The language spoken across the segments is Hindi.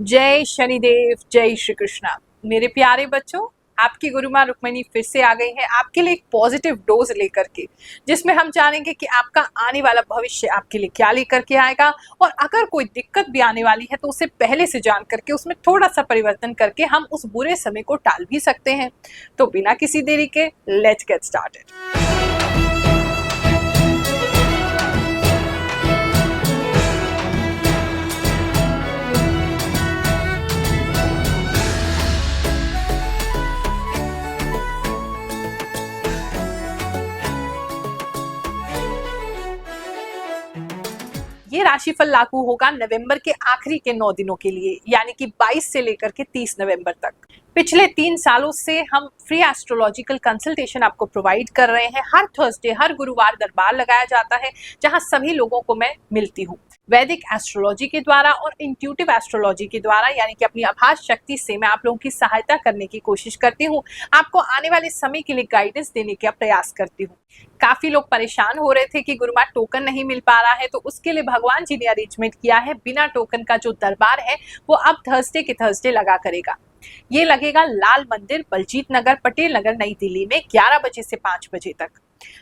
जय शनिदेव, जय श्री कृष्णा। मेरे प्यारे बच्चों, आपकी गुरु माँ रुक्मिणी फिर से आ गई है आपके लिए एक पॉजिटिव डोज लेकर के, जिसमें हम जानेंगे कि आपका आने वाला भविष्य आपके लिए क्या लेकर के आएगा। और अगर कोई दिक्कत भी आने वाली है तो उसे पहले से जान करके उसमें थोड़ा सा परिवर्तन करके हम उस बुरे समय को टाल भी सकते हैं। तो बिना किसी देरी के लेट्स गेट स्टार्टेड। ये राशिफल लागू होगा नवंबर के आखिरी के 9 दिनों के लिए, यानी कि 22 से लेकर के 30 नवंबर तक। पिछले 3 सालों से हम फ्री एस्ट्रोलॉजिकल कंसल्टेशन आपको प्रोवाइड कर रहे हैं। हर थर्सडे, हर गुरुवार दरबार लगाया जाता है, जहां सभी लोगों को मैं मिलती हूँ वैदिक एस्ट्रोलॉजी के द्वारा और इंट्यूटिव एस्ट्रोलॉजी के द्वारा, यानी कि अपनी आभास शक्ति से मैं आप लोगों की सहायता करने की कोशिश करती हूँ। आपको आने वाले समय के लिए गाइडेंस देने का प्रयास करती हूँ। काफी लोग परेशान हो रहे थे कि गुरुमा टोकन नहीं मिल पा रहा है, तो उसके लिए भगवान जी ने अरेंजमेंट किया है। बिना टोकन का जो दरबार है वो अब थर्सडे के थर्सडे लगा करेगा। ये लगेगा लाल मंदिर, बलजीत नगर, पटेल नगर, नई दिल्ली में 11 बजे से 5 बजे तक।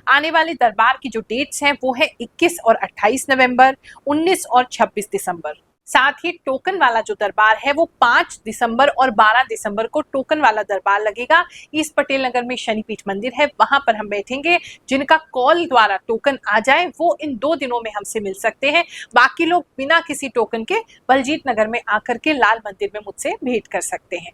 आने वाले दरबार की जो डेट्स हैं वो है 21 और 28 नवंबर, 19 और 26 दिसंबर। साथ ही टोकन वाला जो दरबार है वो 5 दिसंबर और 12 दिसंबर को टोकन वाला दरबार लगेगा। ईस्ट पटेल नगर में शनिपीठ मंदिर है, वहां पर हम बैठेंगे। जिनका कॉल द्वारा टोकन आ जाए वो इन 2 दिनों में हमसे मिल सकते हैं। बाकी लोग बिना किसी टोकन के बलजीत नगर में आकर के लाल मंदिर में मुझसे भेंट कर सकते हैं।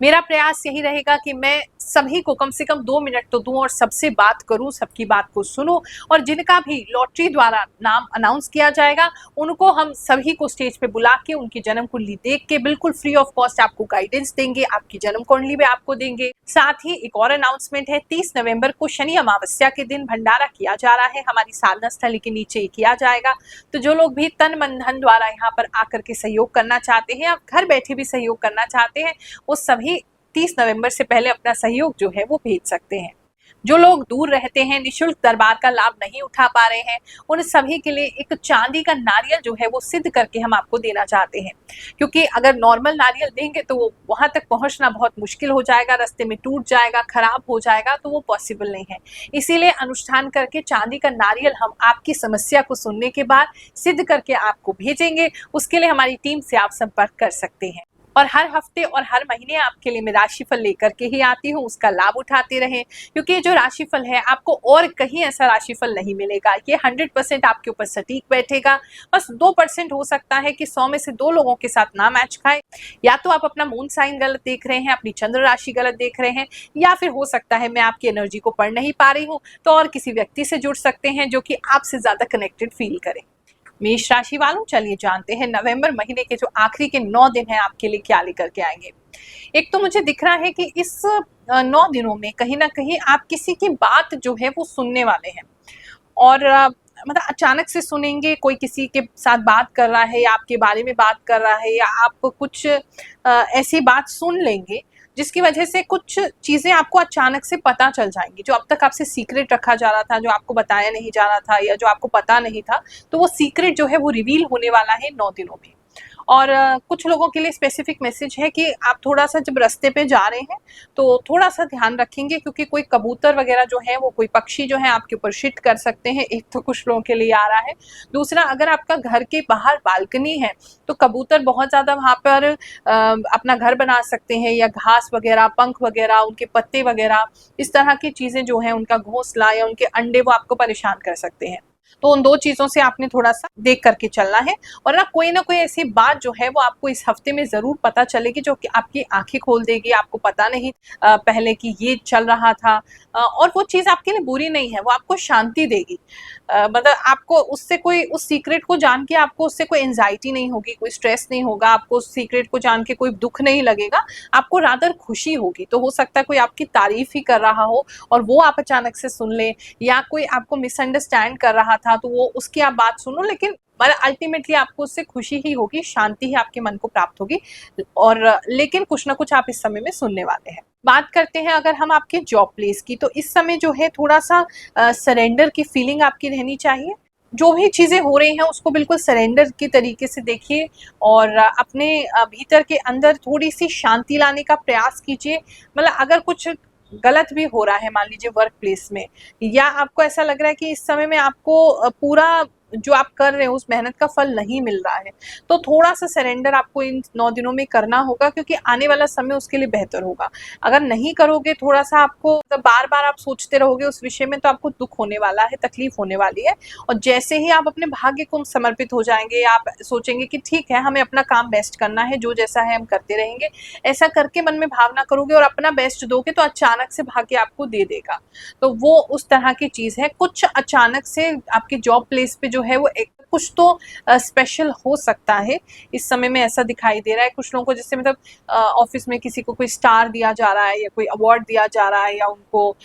मेरा प्रयास यही रहेगा कि मैं सभी को कम से कम 2 मिनट तो दूं और सबसे बात करूं, सबकी बात को सुनूं। और जिनका भी लॉटरी द्वारा नाम अनाउंस किया जाएगा उनको हम सभी को स्टेज पे बुला के उनकी जन्म कुंडली देख के बिल्कुल फ्री ऑफ कॉस्ट आपको गाइडेंस देंगे, आपकी जन्म कुंडली भी आपको देंगे। साथ ही एक और अनाउंसमेंट है, 30 नवंबर को शनि अमावस्या के दिन भंडारा किया जा रहा है, हमारी साधना स्थली के नीचे ही किया जाएगा। तो जो लोग भी तन मन धन द्वारा यहाँ पर आकर के सहयोग करना चाहते हैं, आप घर बैठे भी सहयोग करना चाहते हैं, वो सभी 30 नवंबर से पहले अपना सहयोग जो है वो भेज सकते हैं। जो लोग दूर रहते हैं, निशुल्क दरबार का लाभ नहीं उठा पा रहे हैं, उन सभी के लिए एक चांदी का नारियल जो है वो सिद्ध करके हम आपको देना चाहते हैं। क्योंकि अगर नॉर्मल नारियल देंगे तो वो वहां तक पहुंचना बहुत मुश्किल हो जाएगा, रास्ते में टूट जाएगा, खराब हो जाएगा, तो वो पॉसिबल नहीं है। इसीलिए अनुष्ठान करके चांदी का नारियल हम आपकी समस्या को सुनने के बाद सिद्ध करके आपको भेजेंगे। उसके लिए हमारी टीम से आप संपर्क कर सकते हैं। और हर हफ्ते और हर महीने आपके लिए मैं राशिफल लेकर के ही आती हूँ, उसका लाभ उठाते रहें। क्योंकि जो राशिफल है आपको और कहीं ऐसा राशिफल नहीं मिलेगा। ये 100% आपके ऊपर सटीक बैठेगा। बस 2% हो सकता है कि 100 में से 2 लोगों के साथ ना मैच खाए। या तो आप अपना मून साइन गलत देख रहे हैं, अपनी चंद्र राशि गलत देख रहे हैं, या फिर हो सकता है मैं आपकी एनर्जी को पढ़ नहीं पा रही हूँ, तो और किसी व्यक्ति से जुड़ सकते हैं जो कि आपसे ज्यादा कनेक्टेड फील करे। मेष राशि वालों, चलिए जानते हैं नवंबर महीने के जो आखिरी के 9 दिन हैं आपके लिए क्या लेकर के आएंगे। एक तो मुझे दिख रहा है कि इस 9 दिनों में कहीं ना कहीं आप किसी की बात जो है वो सुनने वाले हैं। और मतलब अचानक से सुनेंगे, कोई किसी के साथ बात कर रहा है या आपके बारे में बात कर रहा है, या आप कुछ ऐसी बात सुन लेंगे जिसकी वजह से कुछ चीजें आपको अचानक से पता चल जाएंगी। जो अब तक आपसे सीक्रेट रखा जा रहा था, जो आपको बताया नहीं जा रहा था, या जो आपको पता नहीं था, तो वो सीक्रेट जो है वो रिवील होने वाला है 9 दिनों में। और कुछ लोगों के लिए स्पेसिफिक मैसेज है कि आप थोड़ा सा जब रास्ते पे जा रहे हैं तो थोड़ा सा ध्यान रखेंगे, क्योंकि कोई कबूतर वगैरह जो है वो कोई पक्षी जो है आपके ऊपर शिट कर सकते हैं। एक तो कुछ लोगों के लिए आ रहा है। दूसरा, अगर आपका घर के बाहर बालकनी है तो कबूतर बहुत ज्यादा वहां पर अपना घर बना सकते हैं, या घास वगैरह, पंख वगैरह, उनके पत्ते वगैरह, इस तरह की चीजें जो है, उनका घोंसला या उनके अंडे, वो आपको परेशान कर सकते हैं। तो उन 2 चीजों से आपने थोड़ा सा देख करके चलना है। और ना कोई ऐसी बात जो है वो आपको इस हफ्ते में जरूर पता चलेगी, जो कि आपकी आंखें खोल देगी। आपको पता नहीं पहले कि ये चल रहा था, और वो चीज आपके लिए बुरी नहीं है, वो आपको शांति देगी। मतलब आपको उससे कोई, उस सीक्रेट को जान के आपको उससे कोई एंजाइटी नहीं होगी, कोई स्ट्रेस नहीं होगा, आपको उस सीक्रेट को जान के कोई दुख नहीं लगेगा, आपको रादर खुशी होगी। तो हो सकता है कोई आपकी तारीफ ही कर रहा हो और वो आप अचानक से सुन ले, या कोई आपको मिसअंडरस्टैंड कर रहा था तो वो उसकी आप बात सुनो, लेकिन मतलब अल्टीमेटली आपको उससे खुशी ही होगी, शांति ही आपके मन को प्राप्त होगी। और लेकिन कुछ ना कुछ आप इस समय में सुनने वाले हैं। बात करते हैं अगर हम आपके जॉब प्लेस की, तो इस समय जो है थोड़ा सा सरेंडर की फीलिंग आपकी रहनी चाहिए। जो भी चीज़ें हो रही हैं उसको बिल्कुल सरेंडर की तरीके से देखिए और अपने भीतर के अंदर थोड़ी सी शांति लाने का प्रयास कीजिए। मतलब अगर कुछ गलत भी हो रहा है मान लीजिए वर्क प्लेस में, या आपको ऐसा लग रहा है कि इस समय में आपको पूरा जो आप कर रहे हो उस मेहनत का फल नहीं मिल रहा है, तो थोड़ा सा सरेंडर आपको इन 9 दिनों में करना होगा, क्योंकि आने वाला समय उसके लिए बेहतर होगा। अगर नहीं करोगे, थोड़ा सा आपको बार बार आप सोचते रहोगे उस विषय में, तो आपको दुख होने वाला है, तकलीफ होने वाली है। और जैसे ही आप अपने भाग्य को समर्पित हो जाएंगे, आप सोचेंगे कि ठीक है हमें अपना काम बेस्ट करना है, जो जैसा है हम करते रहेंगे, ऐसा करके मन में भावना करोगे और अपना बेस्ट दोगे, तो अचानक से भाग्य आपको दे देगा। तो वो उस तरह की चीज है। कुछ अचानक से आपके जॉब प्लेस पे जो है वो एक कुछ तो स्पेशल हो सकता है, इस समय में ऐसा दिखाई दे रहा है। कुछ लोगों को जैसे मतलब ऑफिस में किसी को कोई स्टार दिया जा रहा है या कोई अवार्ड दिया जा रहा है, या उनको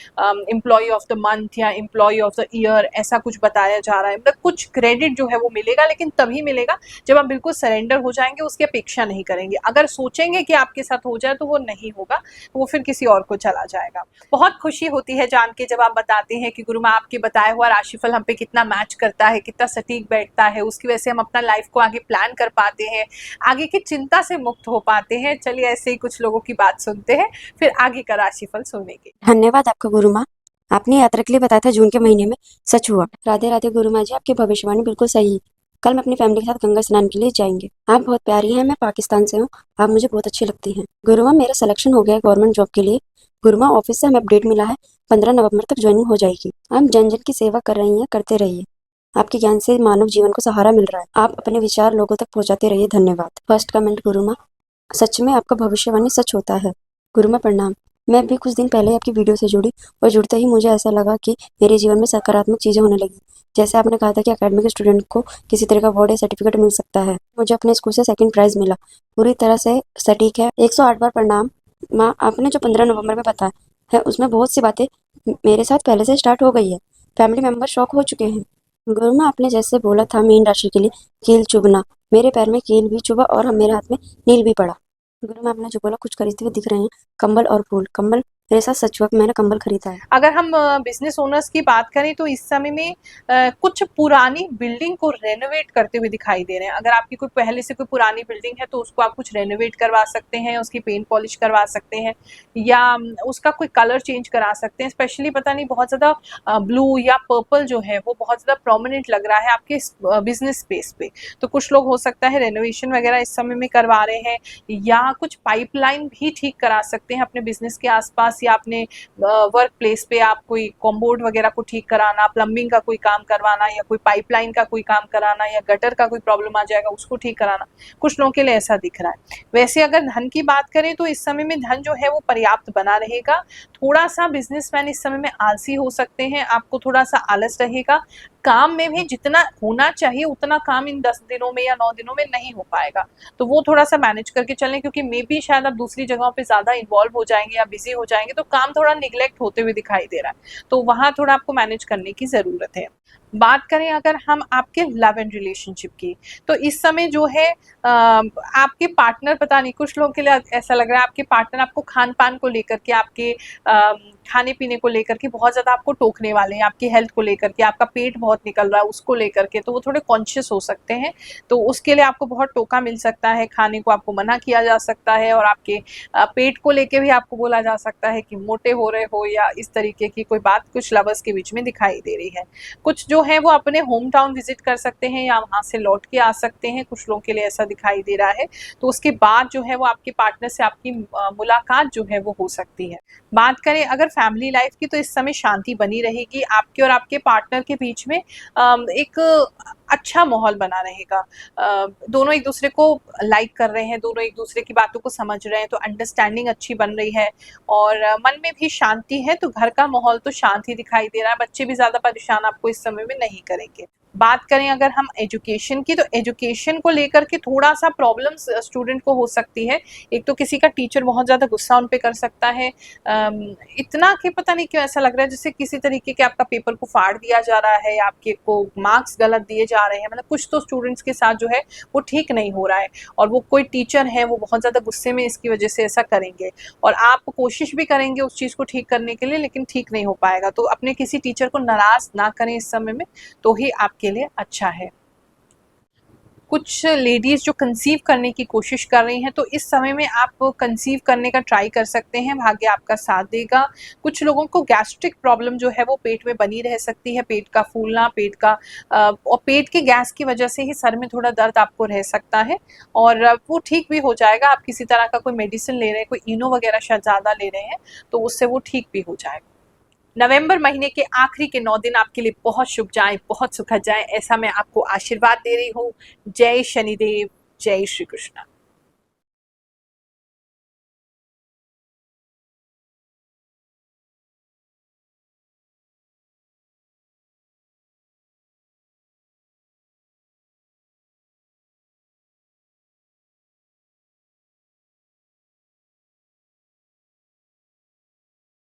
एम्प्लॉय ऑफ द मंथ या एम्प्लॉय ऑफ द ईयर ऐसा कुछ बताया जा रहा है। मतलब कुछ क्रेडिट जो है वो मिलेगा, लेकिन तभी मिलेगा जब आप बिल्कुल सरेंडर हो जाएंगे, उसकी अपेक्षा नहीं करेंगे। अगर सोचेंगे कि आपके साथ हो जाए तो वो नहीं होगा, वो फिर किसी और को चला जाएगा। बहुत खुशी होती है जान के जब आप बताते हैं कि गुरु माँ आपके बताया हुआ राशिफल हम पे कितना मैच करता है, कितना सटीक बैठता है, उसकी वजह से हम अपना लाइफ को आगे प्लान कर पाते हैं, आगे की चिंता से मुक्त हो पाते हैं। चलिए ऐसे ही कुछ लोगों की बात सुनते हैं, फिर आगे का राशिफल सुनेंगे। धन्यवाद आपका गुरु माँ। आपने यात्रा के लिए बताया था जून के महीने में, सच हुआ। राधे राधे गुरु माँ जी, आपकी भविष्यवाणी बिल्कुल सही है। कल मैं अपनी फैमिली के साथ गंगा स्नान के लिए जाएंगे। आप बहुत प्यारी हैं, मैं पाकिस्तान से हूँ। आप मुझे बहुत अच्छी लगती हैं। गुरु माँ, मेरा सिलेक्शन हो गया है गवर्नमेंट जॉब के लिए। गुरु माँ, ऑफिस से हमें अपडेट मिला है, 15 नवंबर तक ज्वाइनिंग हो जाएगी। आप जन जन की सेवा कर रही हैं, करते रहिए। आपके ज्ञान से मानव जीवन को सहारा मिल रहा है। आप अपने विचार लोगों तक पहुंचाते रहिए। धन्यवाद। फर्स्ट कमेंट, गुरु माँ, सच में आपका भविष्यवाणी सच होता है। गुरु माँ प्रणाम। मैं अभी कुछ दिन पहले आपकी वीडियो से जुड़ी और जुड़ते ही मुझे ऐसा लगा कि मेरे जीवन में सकारात्मक चीजें होने लगी। जैसे आपने कहा था कि एकेडमिक स्टूडेंट को किसी तरह का अवार्ड या सर्टिफिकेट मिल सकता है। मुझे अपने स्कूल से सेकंड प्राइज मिला। पूरी तरह से सटीक है। 108 बार प्रणाम। माँ, आपने जो 15 नवंबर में बताया है उसमें बहुत सी बातें मेरे साथ पहले से स्टार्ट हो गई है। फैमिली मेंबर शॉक हो चुके हैं। गुरु माँ, आपने जैसे बोला था मीन राशि के लिए कील चुभना, मेरे पैर में कील भी चुभा और मेरे हाथ में नील भी पड़ा। गुरु मैम ने जो बोला, कुछ खरीदते हुए दिख रहे हैं, कंबल और फूल। कंबल मेरे साथ सच हुआ, मैंने कंबल खरीदा है। अगर हम बिजनेस ओनर्स की बात करें तो इस समय में कुछ पुरानी बिल्डिंग को रेनोवेट करते हुए दिखाई दे रहे हैं। अगर आपकी कोई पहले से कोई पुरानी बिल्डिंग है तो उसको आप कुछ रेनोवेट करवा सकते हैं, उसकी पेंट पॉलिश करवा सकते हैं, या उसका कोई कलर चेंज करा सकते हैं। स्पेशली पता नहीं बहुत ज़्यादा ब्लू या पर्पल जो है वो बहुत ज़्यादा प्रोमिनेंट लग रहा है आपके बिजनेस स्पेस पे, तो कुछ लोग हो सकता है रेनोवेशन वगैरह इस समय में करवा रहे हैं, या कुछ पाइपलाइन भी ठीक करा सकते हैं अपने बिजनेस के आसपास, या अपने वर्क प्लेस पे आप कोई कॉम्बोर्ड वगैरह को ठीक कराना, प्लम्बिंग का कोई काम करवाना, या कोई पाइपलाइन का कोई काम कराना, या गटर का कोई प्रॉब्लम आ जाएगा उसको ठीक कराना, कुछ लोगों के लिए ऐसा दिख रहा है। वैसे अगर धन की बात करें तो इस समय में धन जो है वो पर्याप्त बना रहेगा। थोड़ा सा बिजनेसमैन इस समय में आलसी हो सकते हैं, आपको थोड़ा सा आलस रहेगा। काम में भी जितना होना चाहिए उतना काम इन 10 दिनों में या 9 दिनों में नहीं हो पाएगा, तो वो थोड़ा सा मैनेज करके चलें, क्योंकि मे बी शायद आप दूसरी जगहों पे ज़्यादा इन्वॉल्व हो जाएंगे या बिजी हो जाएंगे, तो काम थोड़ा निगलेक्ट होते हुए दिखाई दे रहा है, तो वहाँ थोड़ा आपको मैनेज करने की ज़रूरत है। बात करें अगर हम आपके लव एंड रिलेशनशिप की, तो इस समय जो है आपके पार्टनर, पता नहीं कुछ लोगों के लिए ऐसा लग रहा है आपके पार्टनर आपको खान पान को लेकर के, आपके खाने पीने को लेकर के बहुत ज़्यादा आपको टोकने वाले हैं, आपकी हेल्थ को लेकर के, आपका पेट बहुत निकल रहा है उसको लेकर के, तो वो थोड़े कॉन्शियस हो सकते हैं, तो उसके लिए आपको बहुत टोका मिल सकता है, खाने को आपको मना किया जा सकता है, और आपके पेट को लेके भी आपको बोला जा सकता है कि मोटे हो रहे हो, या इस तरीके की कोई बात कुछ लवर्स के बीच में दिखाई दे रही है। कुछ जो है वो अपने होम टाउन विजिट कर सकते हैं या वहाँ से लौट के आ सकते हैं, कुछ लोगों के लिए ऐसा दिखाई दे रहा है, तो उसके बाद जो है वो आपके पार्टनर से आपकी मुलाकात जो है वो हो सकती है। बात करें अगर फैमिली लाइफ की, तो इस समय शांति बनी रहेगी, आपके और आपके पार्टनर के बीच में एक अच्छा माहौल बना रहेगा। दोनों एक दूसरे को लाइक कर रहे हैं, दोनों एक दूसरे की बातों को समझ रहे हैं, तो अंडरस्टैंडिंग अच्छी बन रही है, और मन में भी शांति है, तो घर का माहौल तो शांत ही दिखाई दे रहा है। बच्चे भी ज़्यादा परेशान आपको इस समय में नहीं करेंगे। बात करें अगर हम एजुकेशन की, तो एजुकेशन को लेकर के थोड़ा सा प्रॉब्लम्स स्टूडेंट को हो सकती है। एक तो किसी का टीचर बहुत ज़्यादा गुस्सा उन पे कर सकता है, इतना कि पता नहीं क्यों ऐसा लग रहा है जैसे किसी तरीके के आपका पेपर को फाड़ दिया जा रहा है, आपके को मार्क्स गलत दिए जा रहे हैं, मतलब कुछ तो स्टूडेंट्स के साथ जो है वो ठीक नहीं हो रहा है, और वो कोई टीचर है वो बहुत ज़्यादा गुस्से में इसकी वजह से ऐसा करेंगे, और आप कोशिश भी करेंगे उस चीज़ को ठीक करने के लिए, लेकिन ठीक नहीं हो पाएगा। तो अपने किसी टीचर को नाराज़ ना करें इस समय में, तो ही आपके आपके लिए अच्छा है। कुछ लेडीज जो कंसीव करने की कोशिश कर रही हैं, तो इस समय में आप कंसीव करने का ट्राई कर सकते हैं, भाग्य आपका साथ देगा। कुछ लोगों को गैस्ट्रिक प्रॉब्लम जो है वो पेट में बनी रह सकती है, पेट का फूलना, और पेट के गैस की वजह से ही सर में थोड़ा दर्द आपको रह सकता है, और वो ठीक भी हो जाएगा। आप किसी तरह का कोई मेडिसिन ले रहे हैं, कोई इनो वगैरह शायद ज़्यादा ले रहे हैं, तो उससे वो ठीक भी हो जाएगा। नवंबर महीने के आखिरी के 9 दिन आपके लिए बहुत शुभ जाएं, बहुत सुखद जाएं, ऐसा मैं आपको आशीर्वाद दे रही हूँ। जय शनिदेव, जय श्री कृष्ण।